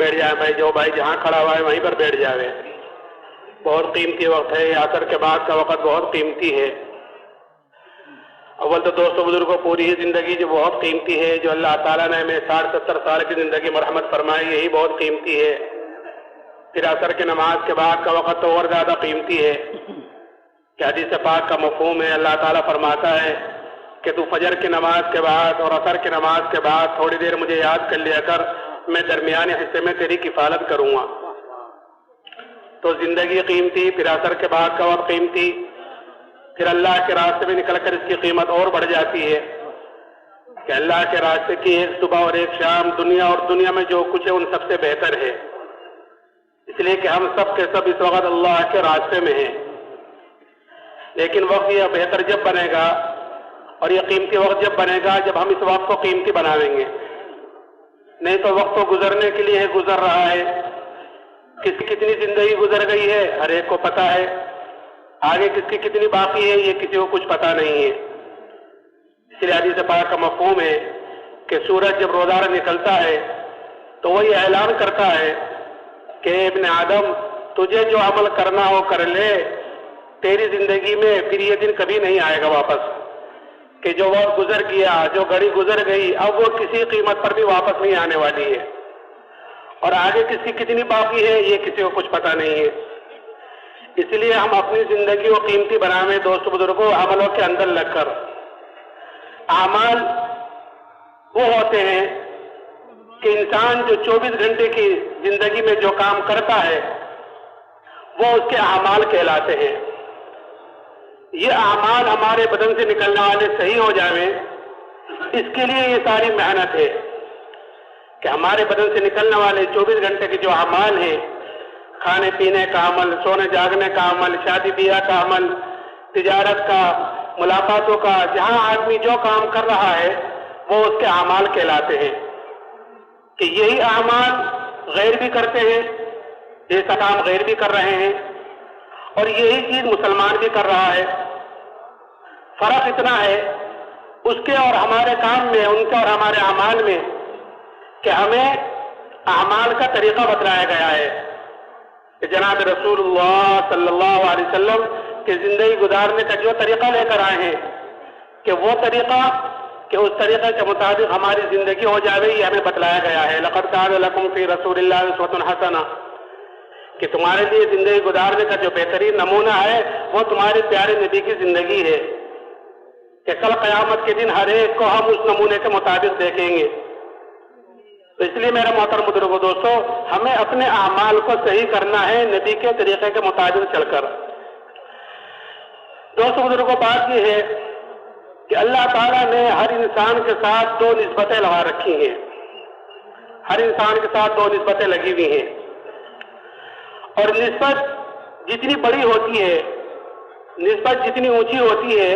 بیٹھ جائیں بھائی جہاں کھڑا ہوا ہے وہیں پر بیٹھ جاوے. بہت قیمتی وقت ہے. عصر کے بعد کا وقت بہت قیمتی ہے. اول تو دوستو بزرگوں پوری ہی زندگی جو بہت قیمتی ہے، جو اللہ تعالیٰ نے ہمیں 60-70 سال کی زندگی مرحمت فرمائی، یہی بہت قیمتی ہے. پھر عصر کی نماز کے بعد کا وقت تو اور زیادہ قیمتی ہے کہ حدیث پاک کا مفہوم ہے. اللہ تعالیٰ فرماتا ہے کہ تو فجر کی نماز کے بعد اور عصر کی نماز کے بعد تھوڑی دیر مجھے یاد کر لیا کر، میں درمیانی حصے میں تیری کفالت کروں گا. تو زندگی قیمتی، پھر عصر کے بعد کا وقت قیمتی، پھر اللہ کے راستے میں نکل کر اس کی قیمت اور بڑھ جاتی ہے کہ اللہ کے راستے کی ایک صبح اور ایک شام دنیا اور دنیا میں جو کچھ ہے ان سب سے بہتر ہے. اس لیے کہ ہم سب کے سب اس وقت اللہ کے راستے میں ہیں. لیکن وقت یہ بہتر جب بنے گا اور یہ قیمتی وقت جب بنے گا جب ہم اس وقت کو قیمتی بناویں گے. نہیں تو وقت تو گزرنے کے لیے گزر رہا ہے. کس کی کتنی زندگی گزر گئی ہے ہر ایک کو پتا ہے. آگے کس کی کتنی باقی ہے یہ کسی کو کچھ پتا نہیں ہے. اس لیے حدیث پاک کا مفہوم ہے کہ سورج جب روزانہ نکلتا ہے تو وہ یہ اعلان کرتا ہے کہ ابن آدم تجھے جو عمل کرنا ہو کر لے، تیری زندگی میں پھر یہ دن کبھی نہیں آئے گا واپس کہ جو وقت گزر گیا، جو گھڑی گزر گئی، اب وہ کسی قیمت پر بھی واپس نہیں آنے والی ہے. اور آگے کس کی کتنی باقی ہے یہ کسی کو کچھ پتا نہیں ہے. اس لیے ہم اپنی زندگی کو قیمتی بناویں دوست بزرگوں، عملوں کے اندر لگ کر. اعمال وہ ہوتے ہیں کہ انسان جو 24 گھنٹے کی زندگی میں جو کام کرتا ہے وہ اس کے اعمال کہلاتے ہیں. یہ اعمال ہمارے بدن سے نکلنے والے صحیح ہو جائیں، اس کے لیے یہ ساری محنت ہے کہ ہمارے بدن سے نکلنے والے 24 گھنٹے کے جو اعمال ہیں، کھانے پینے کا عمل، سونے جاگنے کا عمل، شادی بیاہ کا عمل، تجارت کا، ملاقاتوں کا، جہاں آدمی جو کام کر رہا ہے وہ اس کے اعمال کہلاتے ہیں. کہ یہی اعمال غیر بھی کرتے ہیں، جیسا کام غیر بھی کر رہے ہیں، اور یہی چیز مسلمان بھی کر رہا ہے. فرق اتنا ہے اس کے اور ہمارے کام میں، ان کے اور ہمارے اعمال میں، کہ ہمیں اعمال کا طریقہ بتلایا گیا ہے کہ جناب رسول اللہ صلی اللہ علیہ وسلم کے زندگی گزارنے کا جو طریقہ لے کر آئے ہیں کہ وہ طریقہ، کہ اس طریقے کے مطابق ہماری زندگی ہو جائے، یہ ہمیں بتلایا گیا ہے. لقد کان لکم فی رسول اللہ اسوۃ حسنہ، کہ تمہارے لیے زندگی گزارنے کا جو بہترین نمونہ ہے وہ تمہارے پیارے نبی کی زندگی ہے کہ کل قیامت کے دن ہر ایک کو ہم اس نمونے کے مطابق دیکھیں گے. تو اس لیے میرا محترم بزرگوں دوستو، ہمیں اپنے اعمال کو صحیح کرنا ہے نبی کے طریقے کے مطابق چل کر. دوستو بزرگوں، بات یہ ہے کہ اللہ تعالیٰ نے ہر انسان کے ساتھ 2 نسبتیں لگا رکھی ہیں. ہر انسان کے ساتھ 2 نسبتیں لگی ہوئی ہیں، اور نسبت جتنی بڑی ہوتی ہے، نسبت جتنی اونچی ہوتی ہے،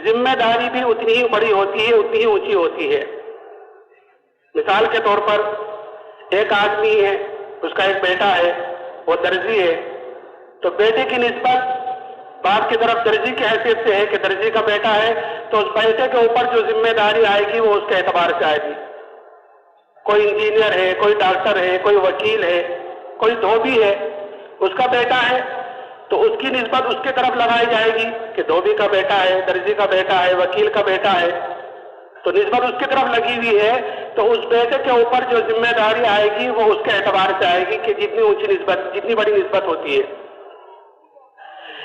ذمہ داری بھی اتنی ہی بڑی ہوتی ہے، اتنی ہی اونچی ہوتی ہے. مثال کے طور پر ایک آدمی ہے، اس کا ایک بیٹا ہے، وہ درزی ہے، تو بیٹے کی نسبت باپ کی طرف درزی کی حیثیت سے ہے کہ درزی کا بیٹا ہے، تو اس بیٹے کے اوپر جو ذمہ داری آئے گی وہ اس کے اعتبار سے آئے گی. کوئی انجینئر ہے، کوئی ڈاکٹر ہے، کوئی وکیل ہے، کوئی دھوبی ہے، اس کا بیٹا ہے تو اس کی نسبت اس کی طرف لگائی جائے گی کہ دھوبی کا بیٹا ہے، درزی کا بیٹا ہے، وکیل کا بیٹا ہے، تو نسبت اس کی طرف لگی ہوئی ہے. تو اس بیٹے کے اوپر جو ذمہ داری آئے گی وہ اس کے اعتبار سے آئے گی کہ جتنی اونچی نسبت، جتنی بڑی نسبت ہوتی ہے.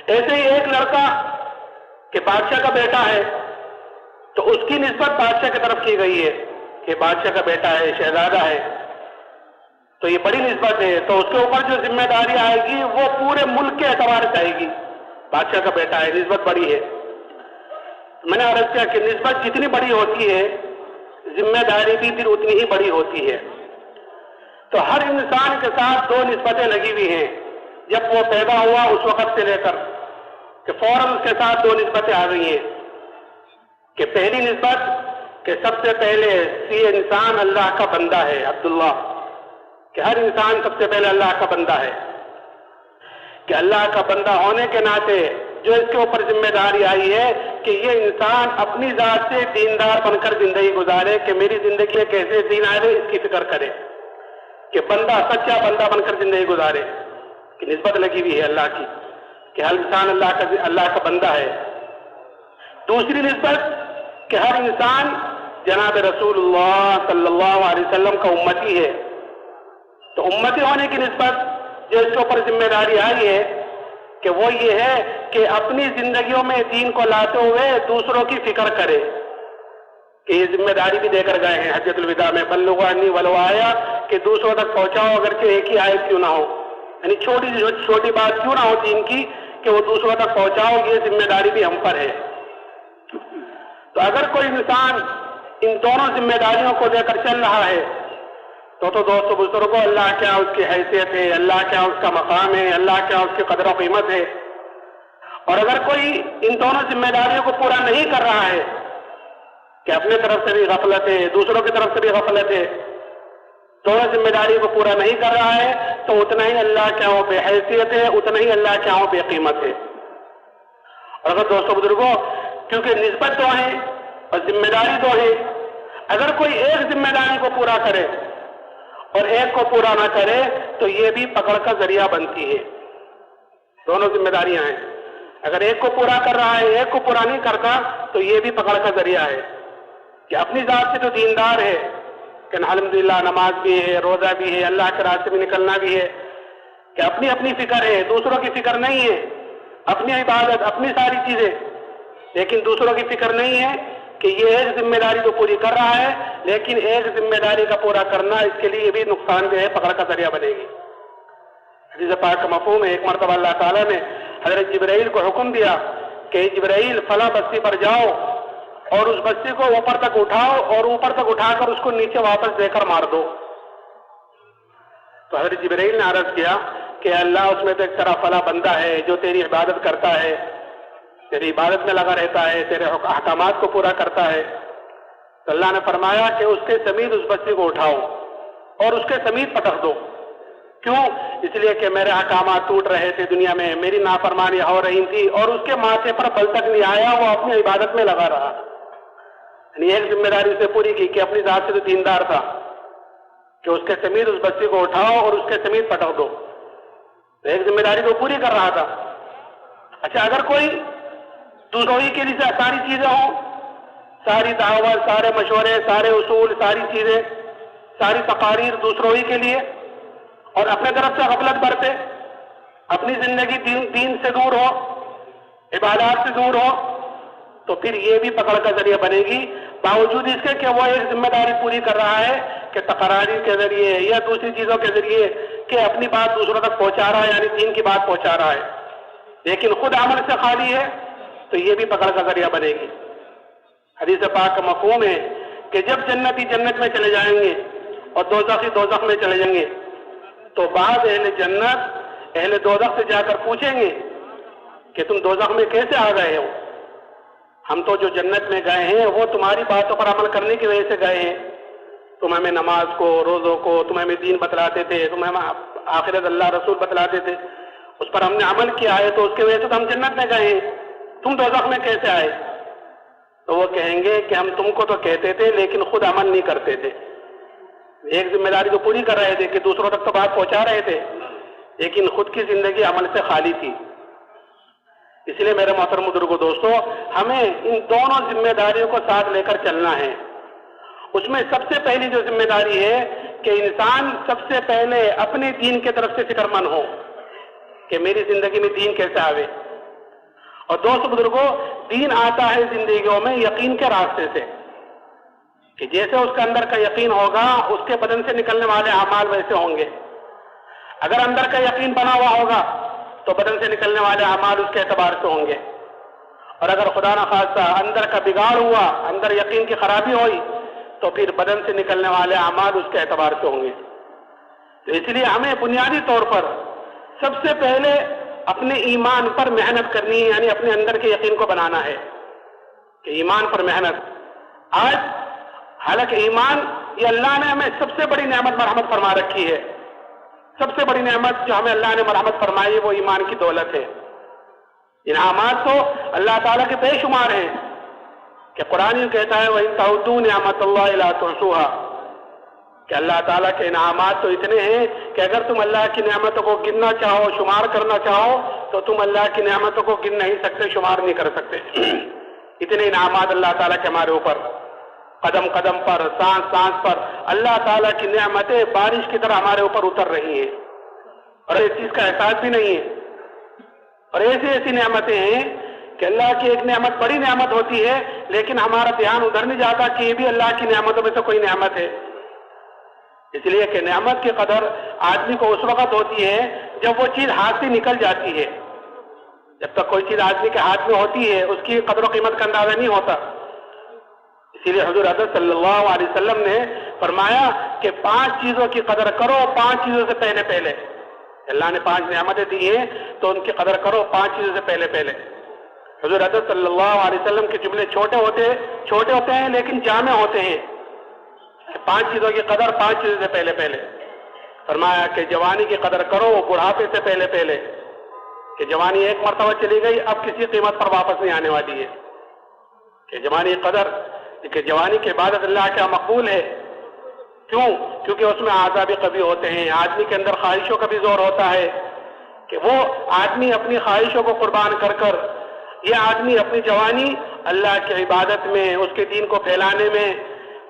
ایسے ہی ایک لڑکا کہ بادشاہ کا بیٹا ہے تو اس کی نسبت بادشاہ کی طرف کی گئی ہے کہ بادشاہ کا بیٹا ہے، شہزادہ ہے، تو یہ بڑی نسبت ہے. تو اس کے اوپر جو ذمہ داری آئے گی وہ پورے ملک کے اعتبار سے آئے گی. بادشاہ کا بیٹا ہے، نسبت بڑی ہے. میں نے عرض کیا کہ نسبت جتنی بڑی ہوتی ہے ذمہ داری بھی پھر اتنی ہی بڑی ہوتی ہے. تو ہر انسان کے ساتھ 2 نسبتیں لگی ہوئی ہیں. جب وہ پیدا ہوا اس وقت سے لے کر کہ فوراً اس کے ساتھ 2 نسبتیں آ گئی ہیں. کہ پہلی نسبت کہ سب سے پہلے یہ انسان اللہ کا بندہ ہے، عبداللہ، کہ ہر انسان سب سے پہلے اللہ کا بندہ ہے، کہ اللہ کا بندہ ہونے کے ناطے جو اس کے اوپر ذمہ داری آئی ہے کہ یہ انسان اپنی ذات سے دیندار بن کر زندگی گزارے، کہ میری زندگی میں کیسے دین آئے اس کی فکر کرے. کہ بندہ سچا بندہ بن کر زندگی گزارے، کہ نسبت لگی ہوئی ہے اللہ کی کہ ہر انسان اللہ کا بندہ ہے۔ دوسری نسبت کہ ہر انسان جناب رسول اللہ صلی اللہ علیہ وسلم کا امتی ہے۔ تو امتی ہونے کی نسبت جو اس کے اوپر ذمہ داری آئی ہے کہ وہ یہ ہے کہ اپنی زندگیوں میں دین کو لاتے ہوئے دوسروں کی فکر کرے، کہ یہ ذمہ داری بھی دے کر گئے ہیں حجۃ الوداع میں، بلغوا عنی ولو آیا، کہ دوسروں تک پہنچاؤ اگرچہ ایک ہی آیت کیوں نہ ہو، یعنی چھوٹی بات کیوں نہ ہو دین کی، کہ وہ دوسروں تک پہنچاؤ، یہ ذمہ داری بھی ہم پر ہے۔ تو اگر کوئی انسان ان دونوں ذمہ داریوں کو دے کر چل رہا ہے تو دوستو بزرگوں، اللہ کیا اس کی حیثیت ہے، اللہ کیا اس کا مقام ہے، اللہ کیا اس کی قدر و قیمت ہے۔ اور اگر کوئی ان دونوں ذمہ داریوں کو پورا نہیں کر رہا ہے کہ اپنے طرف سے بھی غفلت ہے، دوسروں کی طرف سے بھی غفلت ہے، دونوں ذمہ داری کو پورا نہیں کر رہا ہے، تو اتنا ہی اللہ کیا ہو بے حیثیت ہے، اتنا ہی اللہ کیا ہو بے قیمت ہے۔ اور اگر دوستو بزرگوں، کیونکہ نسبت دو ہے اور ذمہ داری دو ہے، اگر کوئی ایک ذمہ داری کو پورا کرے اور ایک کو پورا نہ کرے تو یہ بھی پکڑ کا ذریعہ بنتی ہے۔ دونوں ذمہ داریاں ہیں، اگر ایک کو پورا کر رہا ہے ایک کو پورا نہیں کرتا تو یہ بھی پکڑ کا ذریعہ ہے کہ اپنی ذات سے تو دیندار ہے کہ الحمدللہ نماز بھی ہے، روزہ بھی ہے، اللہ کے راستے میں نکلنا بھی ہے، کہ اپنی اپنی فکر ہے، دوسروں کی فکر نہیں ہے، اپنی عبادت اپنی ساری چیزیں، لیکن دوسروں کی فکر نہیں ہے کہ یہ ایک ذمہ داری تو پوری کر رہا ہے، لیکن ایک ذمہ داری کا پورا کرنا اس کے لیے بھی نقصان دہ ہے، پکڑ کا ذریعہ بنے گی۔ حدیث پاک کا مفہوم ہے، ایک مرتبہ اللہ تعالیٰ نے حضرت جبرائیل کو حکم دیا کہ جبرائیل فلاں بستی پر جاؤ اور اس بستی کو اوپر تک اٹھاؤ اور اوپر تک اٹھا کر اس کو نیچے واپس دے کر مار دو۔ تو حضرت جبرائیل نے عرض کیا کہ اللہ اس میں تو ایک طرح فلاں بندہ ہے جو تیری عبادت کرتا ہے، تیری عبادت میں لگا رہتا ہے، تیرے احکامات کو پورا کرتا ہے۔ تو اللہ نے فرمایا کہ اس کے سمیت اس بچے کو اٹھاؤ اور اس کے سمیت پٹک دو۔ کیوں؟ اس لیے کہ میرے احکامات ٹوٹ رہے تھے دنیا میں، میری نافرمانی ہو رہی تھی اور اس کے ماتھے پر بل تک نہیں آیا، وہ اپنی عبادت میں لگا رہا۔ یعنی ایک ذمہ داری اسے پوری کی کہ اپنی ذات سے تو دیندار تھا کہ اس کے سمیت اس بچے کو اٹھاؤ اور اس کے سمیت پٹک دو، تو ایک ذمہ داری تو پوری کر رہا تھا۔ اچھا، اگر کوئی دوسروں ہی کے لیے ساری چیزیں ہوں، ساری دعوت، سارے مشورے، سارے اصول، ساری چیزیں، ساری تقاریر دوسروں ہی کے لیے، اور اپنے طرف سے غفلت برتے، اپنی زندگی دین سے دور ہو، عبادات سے دور ہو، تو پھر یہ بھی پکڑ کا ذریعہ بنے گی، باوجود اس کے کہ وہ ایک ذمہ داری پوری کر رہا ہے کہ تقاریر کے ذریعے یا دوسری چیزوں کے ذریعے کہ اپنی بات دوسروں تک پہنچا رہا ہے، یعنی دین کی بات پہنچا رہا ہے، لیکن خود عمل سے خالی ہے، تو یہ بھی پکڑ کا ذریعہ بنے گی۔ حدیث پاک کا مفہوم ہے کہ جب جنتی جنت میں چلے جائیں گے اور دوزخی دوزخ میں چلے جائیں گے تو بعض اہل جنت اہل دوزخ سے جا کر پوچھیں گے کہ تم دوزخ میں کیسے آ گئے ہو؟ ہم تو جو جنت میں گئے ہیں وہ تمہاری باتوں پر عمل کرنے کی وجہ سے گئے ہیں، تم ہمیں نماز کو، روزوں کو، تم ہمیں دین بتلاتے تھے، تم ہمیں آخرت اللہ رسول بتلاتے تھے، اس پر ہم نے عمل کیا ہے تو اس کی وجہ سے تو ہم جنت میں گئے ہیں، تم دوزخ میں کیسے آئے؟ تو وہ کہیں گے کہ ہم تم کو تو کہتے تھے لیکن خود عمل نہیں کرتے تھے، ایک ذمہ داری تو پوری کر رہے تھے کہ دوسروں تک تو بات پہنچا رہے تھے، لیکن خود کی زندگی عمل سے خالی تھی۔ اس لیے میرے محترم بزرگوں دوستو، ہمیں ان دونوں ذمہ داریوں کو ساتھ لے کر چلنا ہے۔ اس میں سب سے پہلی جو ذمہ داری ہے کہ انسان سب سے پہلے اپنے دین کے طرف سے فکر مند ہو کہ میری زندگی میں دین کیسے آوے۔ اور دوست بزرگوں، دین آتا ہے زندگیوں میں یقین کے راستے سے، کہ جیسے اس کے اندر کا یقین ہوگا اس کے بدن سے نکلنے والے اعمال ویسے ہوں گے۔ اگر اندر کا یقین بنا ہوا ہوگا تو بدن سے نکلنے والے اعمال اس کے اعتبار سے ہوں گے، اور اگر خدا نخواستہ اندر کا بگاڑ ہوا، اندر یقین کی خرابی ہوئی تو پھر بدن سے نکلنے والے اعمال اس کے اعتبار سے ہوں گے۔ تو اس لیے ہمیں بنیادی طور پر سب سے پہلے اپنے ایمان پر محنت کرنی ہے، یعنی اپنے اندر کے یقین کو بنانا ہے کہ ایمان پر محنت۔ آج حالانکہ ایمان یہ اللہ نے ہمیں سب سے بڑی نعمت مرحمت فرما رکھی ہے، سب سے بڑی نعمت جو ہمیں اللہ نے مرحمت فرمائی ہے وہ ایمان کی دولت ہے۔ انعامات تو اللہ تعالیٰ کے بے شمار ہیں کہ قرآن یہ کہتا ہے وَإِن تَعُدُّوا نِعْمَتَ اللَّهِ لَا تُحْصُوهَا، کہ اللہ تعالیٰ کے انعامات تو اتنے ہیں کہ اگر تم اللہ کی نعمتوں کو گننا چاہو، شمار کرنا چاہو، تو تم اللہ کی نعمتوں کو گن نہیں سکتے، شمار نہیں کر سکتے۔ اتنے انعامات اللہ تعالیٰ کے ہمارے اوپر، قدم قدم پر، سانس سانس پر اللہ تعالیٰ کی نعمتیں بارش کی طرح ہمارے اوپر اتر رہی ہیں، اور اس چیز کا احساس بھی نہیں ہے۔ اور ایسی ایسی نعمتیں ہیں کہ اللہ کی ایک نعمت بڑی نعمت ہوتی ہے، لیکن ہمارا دھیان ادھر نہیں جاتا کہ یہ بھی اللہ کی نعمتوں میں سے کوئی نعمت ہے۔ اس لیے کہ نعمت کی قدر آدمی کو اس وقت ہوتی ہے جب وہ چیز ہاتھ سے نکل جاتی ہے۔ جب تک کوئی چیز آدمی کے ہاتھ میں ہوتی ہے اس کی قدر و قیمت کا اندازہ نہیں ہوتا۔ اسی لیے حضور حضرت صلی اللہ علیہ وسلم نے فرمایا کہ 5 چیزوں کی قدر کرو 5 چیزوں سے پہلے پہلے۔ اللہ نے 5 نعمتیں دی ہیں تو ان کی قدر کرو 5 چیزوں سے پہلے پہلے۔ حضور حضرت صلی اللہ علیہ وسلم کے جملے چھوٹے ہوتے ہیں لیکن جامع ہوتے ہیں۔ 5 چیزوں کی قدر 5 چیزوں سے پہلے پہلے۔ فرمایا کہ جوانی کی قدر کرو بڑھاپے سے پہلے پہلے، کہ جوانی ایک مرتبہ چلی گئی اب کسی قیمت پر واپس نہیں آنے والی ہے۔ کہ جوانی قدر، کہ جوانی کی عبادت اللہ کیا مقبول ہے، کیوں؟ کیونکہ اس میں اعضاء بھی قوی ہوتے ہیں، آدمی کے اندر خواہشوں کا بھی زور ہوتا ہے کہ وہ آدمی اپنی خواہشوں کو قربان کر کر، یہ آدمی اپنی جوانی اللہ کی عبادت میں، اس کے دین کو پھیلانے میں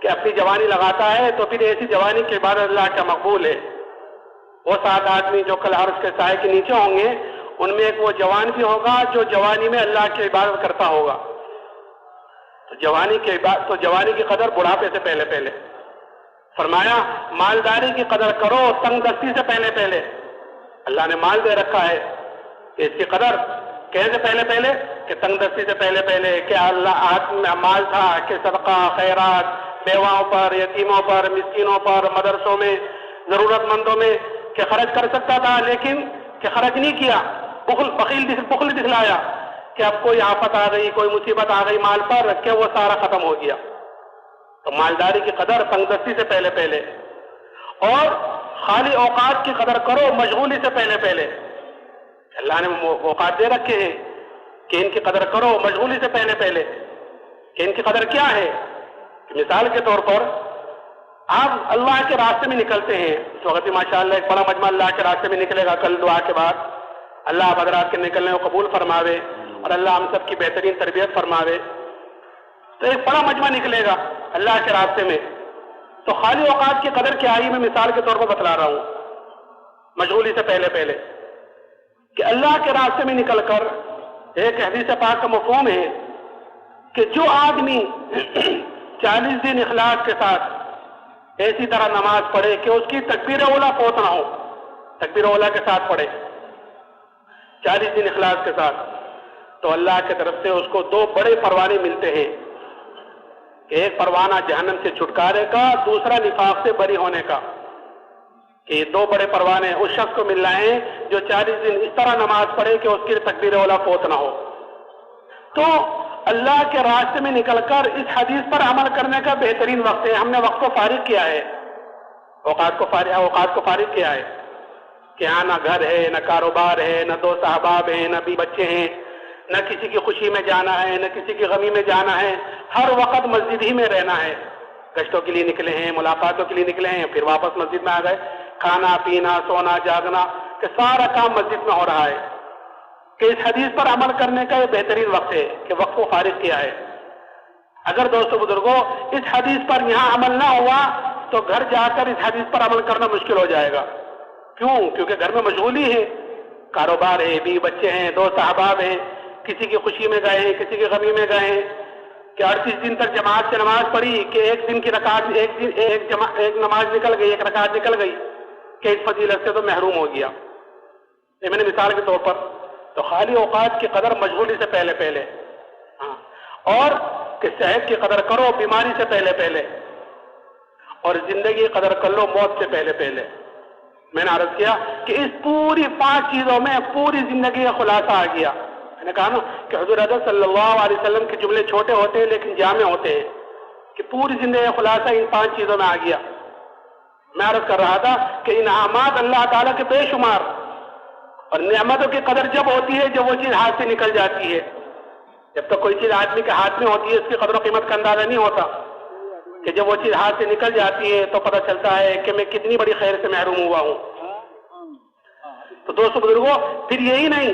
کہ اپنی جوانی لگاتا ہے، تو پھر ایسی جوانی کی عبادت اللہ کا مقبول ہے۔ وہ 7 آدمی جو کل عرش کے سائے کے نیچے ہوں گے، ان میں ایک وہ جوان بھی ہوگا جو جوانی میں اللہ کی عبادت کرتا ہوگا۔ تو جوانی کی قدر بڑھاپے سے پہلے پہلے۔ فرمایا مالداری کی قدر کرو تنگ دستی سے پہلے پہلے۔ اللہ نے مال دے رکھا ہے کہ اس کی قدر کیسے پہلے پہلے، کہ تنگ دستی سے پہلے پہلے، کہ اللہ ہاتھ میں مال تھا کہ صدقہ خیرات بیواؤں پر، یتیموں پر، مسکینوں پر، مدرسوں میں، ضرورت مندوں میں کہ خرچ کر سکتا تھا، لیکن کہ خرچ نہیں کیا، بخل دکھلایا کہ اب کوئی آفت آ گئی، کوئی مصیبت آ گئی مال پر کہ وہ سارا ختم ہو گیا۔ تو مالداری کی قدر تنگ دستی سے پہلے پہلے، اور خالی اوقات کی قدر کرو مشغولی سے پہلے پہلے۔ اللہ نے اوقات دے رکھے ہیں کہ ان کی قدر کرو مشغولی سے پہلے پہلے۔ کہ ان کی قدر کیا ہے؟ مثال کے طور پر آپ اللہ کے راستے میں نکلتے ہیں، اس وقت ماشاءاللہ ایک بڑا مجمع اللہ کے راستے میں نکلے گا کل دعا کے بعد، اللہ آپ حضرات کے نکلنے کو قبول فرماوے اور اللہ ہم سب کی بہترین تربیت فرماوے۔ تو ایک بڑا مجمع نکلے گا اللہ کے راستے میں، تو خالی اوقات کی قدر کیا ہے میں مثال کے طور پر بتلا رہا ہوں، مشغولی سے پہلے پہلے، کہ اللہ کے راستے میں نکل کر ایک حدیث پاک کا مفہوم ہے کہ جو آدمی 40 دن اخلاص کے ساتھ ایسی طرح نماز پڑھے کہ اس کی تکبیر اولا فوت نہ ہو، تکبیر اولا کے ساتھ پڑھے 40 دن اخلاص کے ساتھ، تو اللہ کی طرف سے اس کو 2 بڑے پروانے ملتے ہیں، کہ ایک پروانہ جہنم سے چھٹکارے کا، دوسرا نفاق سے بری ہونے کا۔ کہ یہ 2 بڑے پروانے اس شخص کو مل رہے ہیں جو 40 دن اس طرح نماز پڑھے کہ اس کی تکبیر اولا فوت نہ ہو۔ تو اللہ کے راستے میں نکل کر اس حدیث پر عمل کرنے کا بہترین وقت ہے۔ ہم نے وقت کو فارغ کیا ہے، اوقات کو فارغ کیا ہے، کہ یہاں نہ گھر ہے، نہ کاروبار ہے، نہ دوست احباب ہیں، نہ بھی بچے ہیں، نہ کسی کی خوشی میں جانا ہے، نہ کسی کی غمی میں جانا ہے، ہر وقت مسجد ہی میں رہنا ہے۔ گشتوں کے لیے نکلے ہیں، ملاقاتوں کے لیے نکلے ہیں، پھر واپس مسجد میں آ گئے، کھانا پینا سونا جاگنا کہ سارا کام مسجد میں ہو رہا ہے۔ کہ اس حدیث پر عمل کرنے کا یہ بہترین وقت ہے کہ وقت کو فارغ کیا ہے۔ اگر دوستو بزرگوں اس حدیث پر یہاں عمل نہ ہوا تو گھر جا کر اس حدیث پر عمل کرنا مشکل ہو جائے گا۔ کیوں؟ کیونکہ گھر میں مشغولی ہے، کاروبار ہے، بیوی بچے ہیں، دوست احباب ہیں، کسی کی خوشی میں گئے ہیں، کسی کی غمی میں گئے ہیں، کہ 38 دن تک جماعت سے نماز پڑھی کہ ایک دن کی رکعت ایک نماز نکل گئی، ایک رکعت نکل گئی کہ اس فضیلت سے تو محروم ہو گیا۔ یہ میں نے مثال کے طور پر، تو خالی اوقات کی قدر مشغولی سے پہلے پہلے، اور کہ صحت کی قدر کرو بیماری سے پہلے پہلے، اور زندگی کی قدر کر لو موت سے پہلے پہلے۔ میں نے عرض کیا کہ اس پوری 5 چیزوں میں پوری زندگی کا خلاصہ آ گیا۔ میں نے کہا نا کہ حضور حضرت صلی اللہ علیہ وسلم کے جملے چھوٹے ہوتے ہیں لیکن جامع ہوتے ہیں، کہ پوری زندگی کا خلاصہ ان 5 چیزوں میں آ گیا۔ میں عرض کر رہا تھا کہ انعامات اللہ تعالیٰ کے بے شمار، اور نعمتوں کی قدر جب ہوتی ہے جب وہ چیز ہاتھ سے نکل جاتی ہے۔ جب تک کوئی چیز آدمی کے ہاتھ میں ہوتی ہے اس کی قدر و قیمت کا اندازہ نہیں ہوتا۔ کہ جب وہ چیز ہاتھ سے نکل جاتی ہے تو پتہ چلتا ہے کہ میں کتنی بڑی خیر سے محروم ہوا ہوں۔ تو دوستو بزرگوں، پھر یہی نہیں،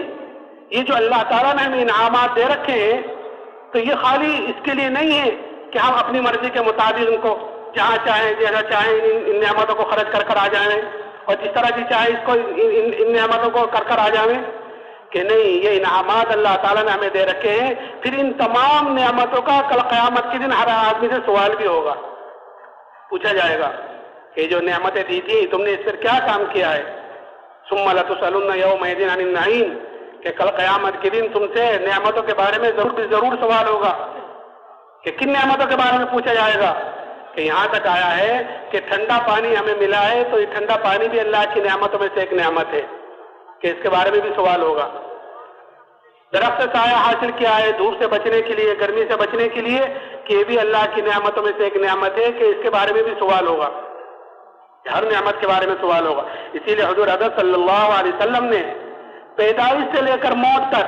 یہ جو اللہ تعالیٰ نے ہمیں انعامات دے رکھے ہیں تو یہ خالی اس کے لیے نہیں ہے کہ ہم اپنی مرضی کے مطابق ان کو جہاں چاہیں جیسا چاہیں ان نعمتوں کو خرچ کر آ جائیں، اور جس طرح کی چاہے اس کو ان نعمتوں کو کر آ جائیں، کہ نہیں، یہ انعامات اللہ تعالیٰ نے ہمیں دے رکھے ہیں۔ پھر ان تمام نعمتوں کا کل قیامت کے دن ہر آدمی سے سوال بھی ہوگا، پوچھا جائے گا کہ جو نعمتیں دی تھی تم نے اس پر کیا کام کیا ہے۔ ثم لتسألن یومئذ عن النعیم، کہ کل قیامت کے دن تم سے نعمتوں کے بارے میں ضرور سوال ہوگا، کہ کن نعمتوں کے بارے میں پوچھا جائے گا، کہ یہاں تک آیا ہے کہ ٹھنڈا پانی ہمیں ملا ہے تو یہ ٹھنڈا پانی بھی اللہ کی نعمتوں میں سے ایک نعمت ہے، کہ اس کے بارے میں بھی سوال ہوگا۔ درخت سے سایہ حاصل کیا ہے دھوپ سے بچنے کے لیے، گرمی سے بچنے کے لیے، کہ یہ بھی اللہ کی نعمتوں میں سے ایک نعمت ہے، کہ اس کے بارے میں بھی سوال ہوگا، ہر نعمت کے بارے میں سوال ہوگا۔ اسی لیے حضور اقدس صلی اللہ علیہ وسلم نے پیدائش سے لے کر موت تک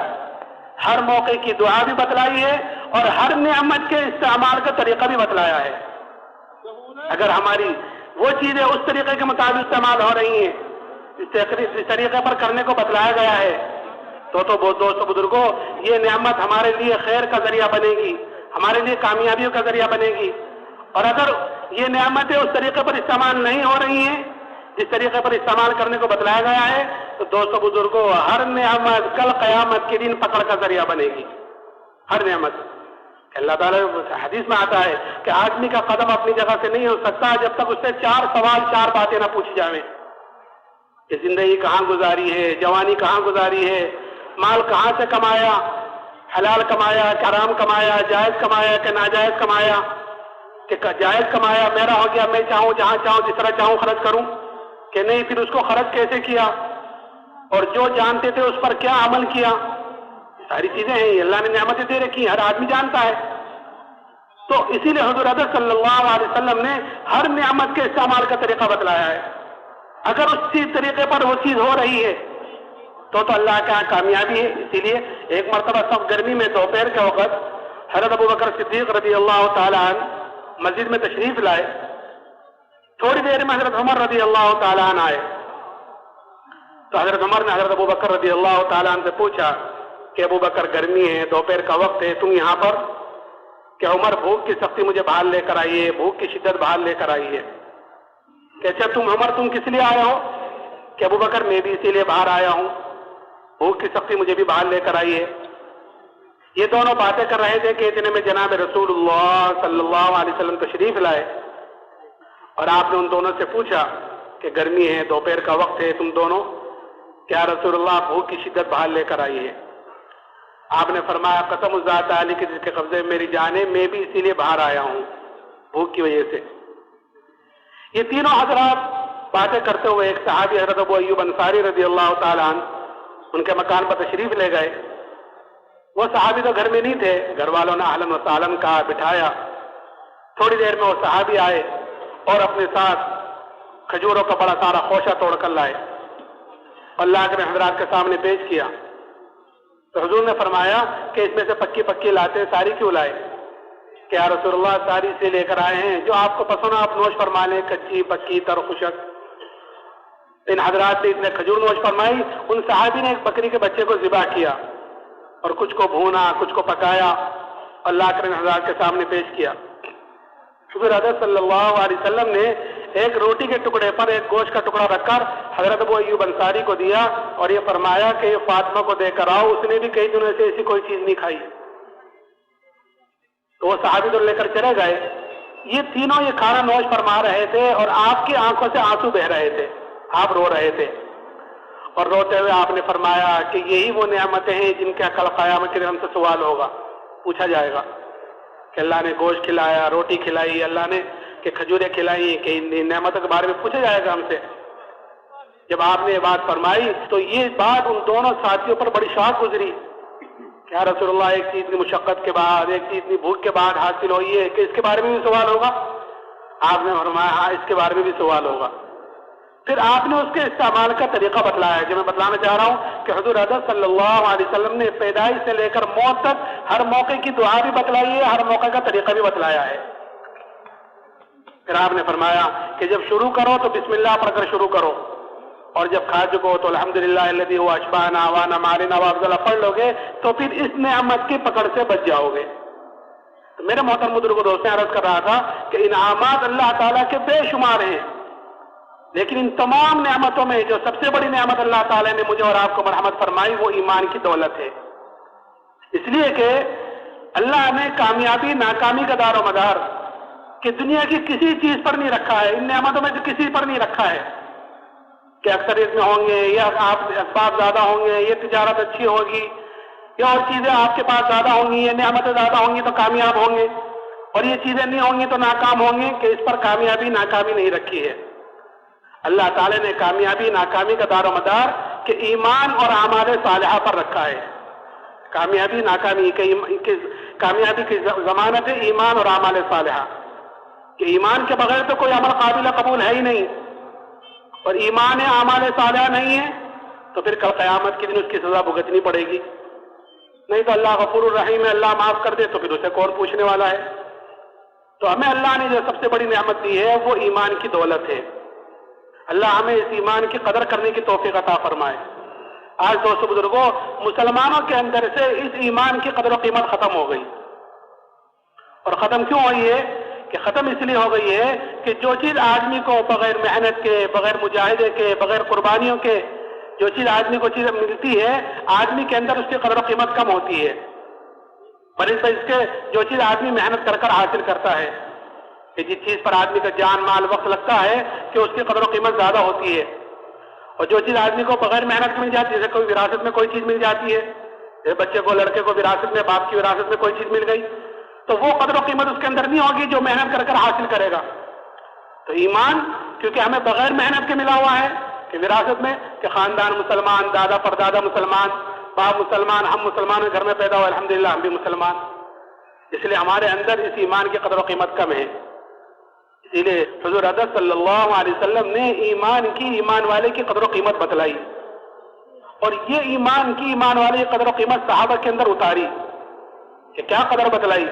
ہر موقع کی دعا بھی بتلائی ہے اور ہر نعمت کے استعمال کا طریقہ بھی بتلایا ہے۔ اگر ہماری وہ چیزیں اس طریقے کے مطابق استعمال ہو رہی ہیں، اس طریقے پر کرنے کو بتلایا گیا ہے، تو دوستو بزرگوں، یہ نعمت ہمارے لیے خیر کا ذریعہ بنے گی، ہمارے لیے کامیابیوں کا ذریعہ بنے گی۔ اور اگر یہ نعمتیں اس طریقے پر استعمال نہیں ہو رہی ہیں جس طریقے پر استعمال کرنے کو بتلایا گیا ہے، تو دوستو بزرگوں، ہر نعمت کل قیامت کے دن پکڑ کا ذریعہ بنے گی، ہر نعمت۔ اللہ تعالیٰ حدیث میں آتا ہے کہ آدمی کا قدم اپنی جگہ سے نہیں ہو سکتا جب تک اس سے 4 سوال 4 باتیں نہ پوچھی جائیں، کہ زندگی کہاں گزاری ہے، جوانی کہاں گزاری ہے، مال کہاں سے کمایا، حلال کمایا کہ حرام کمایا، جائز کمایا کہ ناجائز کمایا، کہ جائز کمایا میرا ہو گیا، میں چاہوں جہاں چاہوں جس طرح چاہوں خرچ کروں، کہ نہیں، پھر اس کو خرچ کیسے کیا، اور جو جانتے تھے اس پر کیا عمل کیا۔ ساری چیزیں ہیں، اللہ نے نعمتیں دے رکھی، ہر آدمی جانتا ہے۔ تو اسی لیے حضور اقدس صلی اللہ علیہ وسلم نے ہر نعمت کے استعمال کا طریقہ بتلایا ہے۔ اگر اس چیز طریقے پر وہ چیز ہو رہی ہے تو اللہ کے یہاں کامیابی ہے۔ اسی لیے ایک مرتبہ سب گرمی میں دوپہر کے وقت حضرت ابوبکر صدیق رضی اللہ تعالیٰ عنہ مسجد میں تشریف لائے۔ تھوڑی دیر میں حضرت عمر رضی اللہ تعالیٰ عنہ آئے، تو حضرت عمر نے حضرت ابوبکر رضی اللہ تعالیٰ عنہ سے پوچھا کہ ابوبکر، گرمی ہے، دوپہر کا وقت ہے، تم یہاں پر؟ کہ عمر، بھوک کی سختی مجھے باہر لے کر آئی ہے، بھوک کی شدت باہر لے کر آئی ہے۔ کہ اچھا عمر تم کس لیے آئے ہو؟ کہ ابوبکر، میں بھی اسی لیے باہر آیا ہوں، بھوک کی سختی مجھے بھی باہر لے کر آئی ہے۔ یہ دونوں باتیں کر رہے تھے کہ اتنے میں جناب رسول اللہ صلی اللہ علیہ وسلم تشریف لائے، اور آپ نے ان دونوں سے پوچھا کہ گرمی ہے، دوپہر کا وقت ہے، تم دونوں کیا رسول اللہ بھوک کی شدت باہر لے کر آئی ہے؟ آپ نے فرمایا، قسم اس ذات عالی کے جس کے قبضے میں میری جان ہے، میں بھی اسی لیے باہر آیا ہوں، بھوک کی وجہ سے۔ یہ تینوں حضرات باتیں کرتے ہوئے ایک صحابی حضرت ابو ایوب انصاری رضی اللہ تعالیٰ عنہ ان کے مکان پر تشریف لے گئے۔ وہ صحابی تو گھر میں نہیں تھے، گھر والوں نے اہلاً و سہلاً کہا، بٹھایا۔ تھوڑی دیر میں وہ صحابی آئے اور اپنے ساتھ کھجوروں کا بڑا سارا خوشہ توڑ کر لائے، اللہ کے حضرات کے سامنے پیش کیا۔ تو حضور نے فرمایا کہ اس میں سے پکی پکی لاتے ساری کیوں لائے؟ کہ یا رسول اللہ، ساری سے لے کر آئے ہیں، جو آپ کو پسند آپ نوش فرما لیں، کچی پکی تر خشک۔ ان حضرات نے اتنے کھجور نوش فرمائی، ان صحابی نے ایک بکری کے بچے کو ذبح کیا اور کچھ کو بھونا، کچھ کو پکایا، اللہ کے حضرات کے سامنے پیش کیا۔ حضور حضرت صلی اللہ علیہ وسلم نے ایک روٹی کے ٹکڑے پر ایک گوشت کا ٹکڑا رکھ کر حضرت ابو ایوب انصاری کو دیا اور یہ فرمایا کہ یہ فاطمہ کو دے کر آؤ، اس نے بھی کئی دنوں سے ایسی کوئی چیز نہیں کھائی۔ تو وہ صحابی تو لے کر چلے گئے۔ یہ تینوں یہ کھانا نوش فرما رہے تھے اور آپ کی آنکھوں سے آنسو بہ رہے تھے، آپ رو رہے تھے، اور روتے ہوئے آپ نے فرمایا کہ یہی وہ نعمتیں ہیں جن کا کل قیامت کے دن ہم سے سوال ہوگا، پوچھا جائے گا کہ اللہ نے گوشت کھلایا، روٹی کھلائی، اللہ نے کہ کھجوریں کھلائی، کہ ان نعمتوں کے بارے میں پوچھا جائے گا ہم سے۔ جب آپ نے یہ بات فرمائی تو یہ بات ان دونوں ساتھیوں پر بڑی شاق گزری کہ یا رسول اللہ، ایک چیز اتنی مشقت کے بعد، ایک چیز اتنی بھوک کے بعد حاصل ہوئی ہے کہ اس کے بارے میں بھی سوال ہوگا؟ آپ نے فرمایا ہاں، اس کے بارے میں بھی سوال ہوگا۔ پھر آپ نے اس کے استعمال کا طریقہ بتلایا، جو میں بتلانا چاہ رہا ہوں کہ حضور حضرت صلی اللہ علیہ وسلم نے پیدائش سے لے کر موت تک ہر موقع کی دعا بھی بتلائی ہے، ہر موقع کا طریقہ بھی بتلایا ہے۔ پھر آپ نے فرمایا کہ جب شروع کرو تو بسم اللہ پڑھ کر شروع کرو، اور جب کھا چکو تو الحمدللہ الذی هو اشبعنا وانا مالنا وافضل پڑھ لو گے تو پھر اس نعمت کی پکڑ سے بچ جاؤ گے۔ تو میرے محترم بزرگوں دوستوں، عرض کر رہا تھا کہ انعامات اللہ تعالیٰ کے بے شمار ہیں، لیکن ان تمام نعمتوں میں جو سب سے بڑی نعمت اللہ تعالیٰ نے مجھے اور آپ کو مرحمت فرمائی وہ ایمان کی دولت ہے، اس لیے کہ اللہ نے کامیابی ناکامی کا دار و مدار کہ دنیا کی کسی چیز پر نہیں رکھا ہے، ان نعمتوں میں سے کسی پر نہیں رکھا ہے کہ اکثریت میں ہوں گے، یا آپ اسباب زیادہ ہوں گے، یہ تجارت اچھی ہوگی، یا اور چیزیں آپ کے پاس زیادہ ہوں گی، یہ نعمتیں زیادہ ہوں گی تو کامیاب ہوں گے، اور یہ چیزیں نہیں ہوں گی تو ناکام ہوں گے، کہ اس پر کامیابی ناکامی نہیں رکھی ہے۔ اللہ تعالیٰ نے کامیابی ناکامی کا دار و مدار کہ ایمان اور اعمال صالحہ پر رکھا ہے۔ کامیابی ناکامی کامیابی کی ضمانت ہے ایمان اور اعمال صالحہ، کہ ایمان کے بغیر تو کوئی عمل قابل قبول ہے ہی نہیں، اور ایمان اعمال صالحہ نہیں ہے تو پھر کل قیامت کے دن اس کی سزا بھگتنی پڑے گی، نہیں تو اللہ غفور الرحیم ہے، اللہ معاف کر دے تو پھر اسے کون پوچھنے والا ہے۔ تو ہمیں اللہ نے جو سب سے بڑی نعمت دی ہے وہ ایمان کی دولت ہے۔ اللہ ہمیں اس ایمان کی قدر کرنے کی توفیق عطا فرمائے۔ آج دوستو بزرگوں، مسلمانوں کے اندر سے اس ایمان کی قدر و قیمت ختم ہو گئی، اور ختم کیوں ہوئی ہے؟ کہ ختم اس لیے ہو گئی ہے کہ جو چیز آدمی کو بغیر محنت کے، بغیر مجاہدے کے، بغیر قربانیوں کے جو چیز آدمی کو چیز ملتی ہے، آدمی کے اندر اس کی قدر و قیمت کم ہوتی ہے، بنسبت اس کے جو چیز آدمی محنت کر کر حاصل کرتا ہے، کہ جس چیز پر آدمی کا جان مال وقت لگتا ہے کہ اس کی قدر و قیمت زیادہ ہوتی ہے، اور جو چیز آدمی کو بغیر محنت مل جاتی ہے، جیسے کوئی وراثت میں کوئی چیز مل جاتی ہے، جیسے بچے کو، لڑکے کو وراثت میں، باپ کی وراثت میں کوئی چیز مل گئی، تو وہ قدر و قیمت اس کے اندر نہیں ہوگی جو محنت کر کر حاصل کرے گا۔ تو ایمان کیونکہ ہمیں بغیر محنت کے ملا ہوا ہے کہ وراثت میں، کہ خاندان مسلمان، دادا پردادا مسلمان، باپ مسلمان، ہم مسلمان گھر میں پیدا ہوئے، الحمدللہ ہم بھی مسلمان، اس لیے ہمارے اندر اس ایمان کی قدر و قیمت کم ہے۔ اسی لیے حضور اقدس صلی اللہ علیہ وسلم نے ایمان والے کی قدر و قیمت بتلائی، اور یہ ایمان والے کی قدر و قیمت صحابہ کے اندر اتاری، کہ کیا قدر بتلائی؟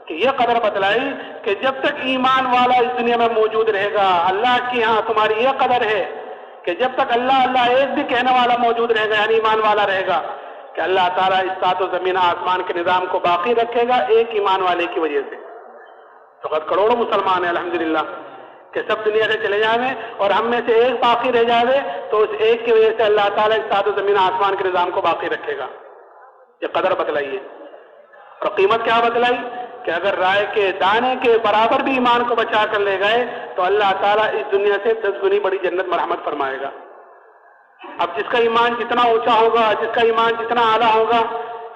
کہ یہ قدر بتلائی کہ جب تک ایمان والا اس دنیا میں موجود رہے گا، اللہ کی ہاں تمہاری یہ قدر ہے کہ جب تک اللہ اللہ ایک بھی کہنے والا موجود رہے گا، یعنی ایمان والا رہے گا، کہ اللہ تعالیٰ اس سات و زمین آسمان کے نظام کو باقی رکھے گا ایک ایمان والے کی وجہ سے۔ تو کروڑوں مسلمان ہیں الحمدللہ، کہ سب دنیا سے چلے جائیں اور ہم میں سے ایک باقی رہ جائے تو اس ایک کی وجہ سے اللہ تعالیٰ اس سات و زمین آسمان کے نظام کو باقی رکھے گا۔ یہ قدر بتلائیے، اور قیمت کیا بتلائی؟ کہ اگر رائے کے دانے کے برابر بھی ایمان کو بچا کر لے گئے تو اللہ تعالیٰ اس دنیا سے 10 گنی بڑی جنت مرحمت فرمائے گا۔ اب جس کا ایمان جتنا اونچا ہوگا، جس کا ایمان جتنا اعلیٰ ہوگا،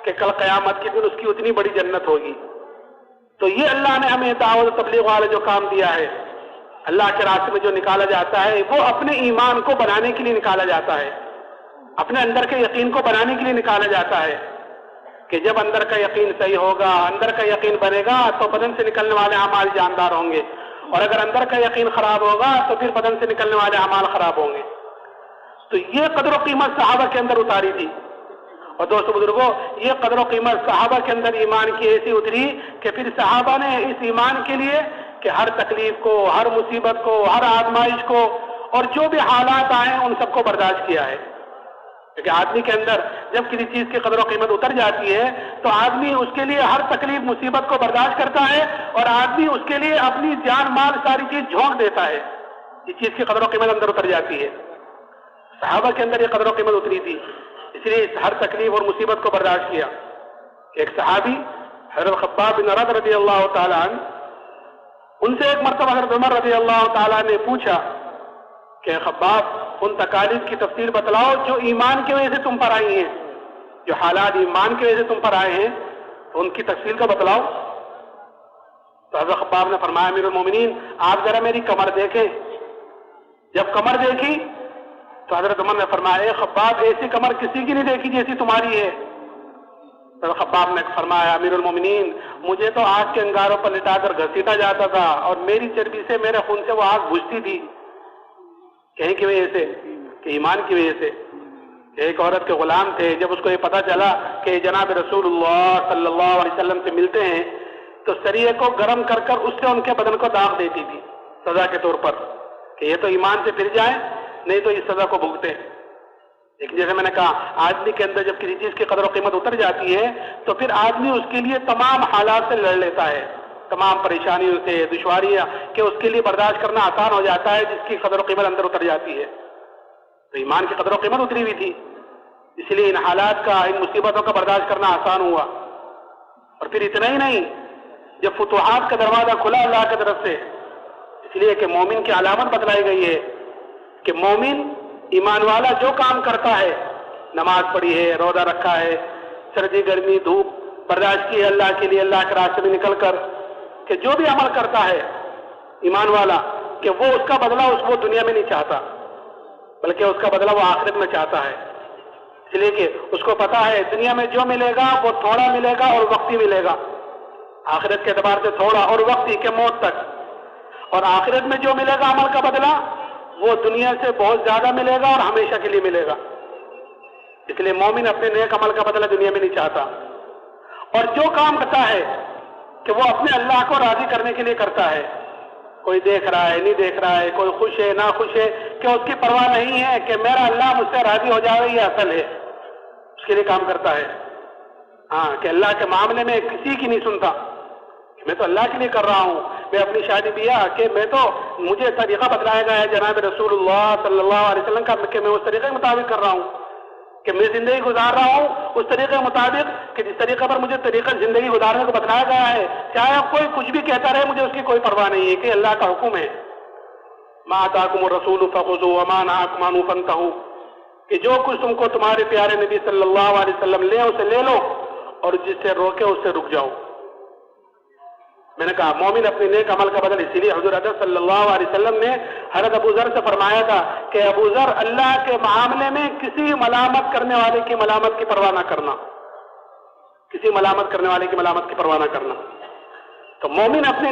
کہ کل قیامت کے دن اس کی اتنی بڑی جنت ہوگی۔ تو یہ اللہ نے ہمیں دعوت و تبلیغ والے جو کام دیا ہے، اللہ کے راستے میں جو نکالا جاتا ہے، وہ اپنے ایمان کو بنانے کے لیے نکالا جاتا ہے، اپنے اندر کے یقین کو بنانے کے لیے نکالا جاتا ہے، کہ جب اندر کا یقین صحیح ہوگا، اندر کا یقین بنے گا تو بدن سے نکلنے والے اعمال جاندار ہوں گے، اور اگر اندر کا یقین خراب ہوگا تو پھر بدن سے نکلنے والے اعمال خراب ہوں گے۔ تو یہ قدر و قیمت صحابہ کے اندر اتاری تھی، اور دوستو بزرگوں، یہ قدر و قیمت صحابہ کے اندر ایمان کی ایسی اتری کہ پھر صحابہ نے اس ایمان کے لیے کہ ہر تکلیف کو، ہر مصیبت کو، ہر آزمائش کو، اور جو بھی حالات آئے ان سب کو برداشت کیا ہے۔ کیونکہ آدمی کے اندر جب کسی چیز کی قدر و قیمت اتر جاتی ہے تو آدمی اس کے لیے ہر تکلیف مصیبت کو برداشت کرتا ہے، اور آدمی اس کے لیے اپنی جان مال ساری چیز جھونک دیتا ہے، اس چیز کی قدر و قیمت اندر اتر جاتی ہے۔ صحابہ کے اندر یہ قدر و قیمت اتری تھی، اس لیے ہر تکلیف اور مصیبت کو برداشت کیا۔ ایک صحابی حضرت خباب بن ارد رضی اللہ تعالیٰ عنہ، ان سے ایک مرتبہ حضرت عمر رضی اللہ تعالیٰ نے پوچھا کہ خباب، ان تکالیف کی تفصیل بتلاؤ جو ایمان کی وجہ سے تم پر آئی ہیں، جو حالات ایمان کی وجہ سے تم پر آئے ہیں ان کی تفصیل کا بتلاؤ۔ تو حضرت خباب نے فرمایا، امیر المومنین آپ ذرا میری کمر دیکھیں۔ جب کمر دیکھی تو حضرت عمر نے فرمایا، اے خباب، ایسی کمر کسی کی نہیں دیکھی جیسی تمہاری ہے۔ حضرت خباب نے فرمایا، امیر المومنین مجھے تو آگ کے انگاروں پر لٹا کر گھسیٹا جاتا تھا، اور میری چربی سے، میرے خون سے وہ آگ بجھتی تھی، کہیں کی وجہ سے، کہ ایمان کی وجہ سے۔ ایک عورت کے غلام تھے، جب اس کو یہ پتا چلا کہ جناب رسول اللہ صلی اللہ علیہ وسلم سے ملتے ہیں تو سریے کو گرم کر کر اس سے ان کے بدن کو داغ دیتی تھی، سزا کے طور پر کہ یہ تو ایمان سے پھر جائیں نہیں تو اس سزا کو بھگتے. لیکن جیسے میں نے کہا آدمی کے اندر جب کسی چیز کی قدر و قیمت اتر جاتی ہے تو پھر آدمی اس کے لیے تمام حالات سے لڑ لیتا ہے, تمام پریشانیوں سے, دشواریاں کہ اس کے لیے برداشت کرنا آسان ہو جاتا ہے جس کی قدر و قیمت اندر اتر جاتی ہے. تو ایمان کی قدر و قیمت اتری ہوئی تھی, اس لیے ان حالات کا, ان مصیبتوں کا برداشت کرنا آسان ہوا. اور پھر اتنا ہی نہیں, جب فتوحات کا دروازہ کھلا اللہ کی طرف سے, اس لیے کہ مومن کی علامت بتلائی گئی ہے کہ مومن ایمان والا جو کام کرتا ہے, نماز پڑھی ہے, روزہ رکھا ہے, سردی گرمی دھوپ برداشت کی ہے اللہ کے لیے, اللہ کے راستے میں نکل کر, کہ جو بھی عمل کرتا ہے ایمان والا کہ وہ اس کا بدلہ وہ دنیا میں نہیں چاہتا بلکہ اس کا بدلہ وہ آخرت میں چاہتا ہے. اس لیے کہ اس کو پتا ہے دنیا میں جو ملے گا وہ تھوڑا ملے گا اور وقتی ملے گا, آخرت کے اعتبار سے تھوڑا اور وقتی کہ موت تک, اور آخرت میں جو ملے گا عمل کا بدلہ وہ دنیا سے بہت زیادہ ملے گا اور ہمیشہ کے لیے ملے گا. اس لیے مومن اپنے نیک عمل کا بدلہ دنیا میں نہیں چاہتا, اور جو کام کرتا ہے کہ وہ اپنے اللہ کو راضی کرنے کے لیے کرتا ہے, کوئی دیکھ رہا ہے نہیں دیکھ رہا ہے, کوئی خوش ہے نہ خوش ہے, کہ اس کی پرواہ نہیں ہے کہ میرا اللہ مجھ سے راضی ہو جائے یہ اصل ہے, اس کے لیے کام کرتا ہے. ہاں کہ اللہ کے معاملے میں کسی کی نہیں سنتا, میں تو اللہ کے لیے کر رہا ہوں. میں اپنی شادی بیاہ کہ میں تو مجھے طریقہ بتلایا گیا ہے جناب رسول اللہ صلی اللہ علیہ وسلم کا کہ میں اس طریقے کے مطابق کر رہا ہوں, کہ میں زندگی گزار رہا ہوں اس طریقے کے مطابق کہ جس طریقے پر مجھے طریقہ زندگی گزارنے کو بتلایا گیا ہے. چاہے اب کوئی کچھ بھی کہتا رہے مجھے اس کی کوئی پرواہ نہیں ہے کہ اللہ کا حکم ہے, ما آتاکم الرسول فخذوہ وما نہاکم عنہ فانتہوا, کہ جو کچھ تم کو تمہارے پیارے نبی صلی اللہ علیہ وسلم لے اسے لے لو اور جس سے روکے اس سے رک جاؤ. میں نے کہا مومن اپنے نیک عمل کا بدل, اسی لیے حضور اکرم صلی اللہ علیہ وسلم نے حضرت ابو ذر سے فرمایا تھا کہ ابو ذر اللہ کے معاملے میں کسی ملامت کرنے والے کی ملامت کی پرواہ نہ کرنا, کسی ملامت کرنے والے کی ملامت کی پرواہ نہ کرنا. تو مومن اپنے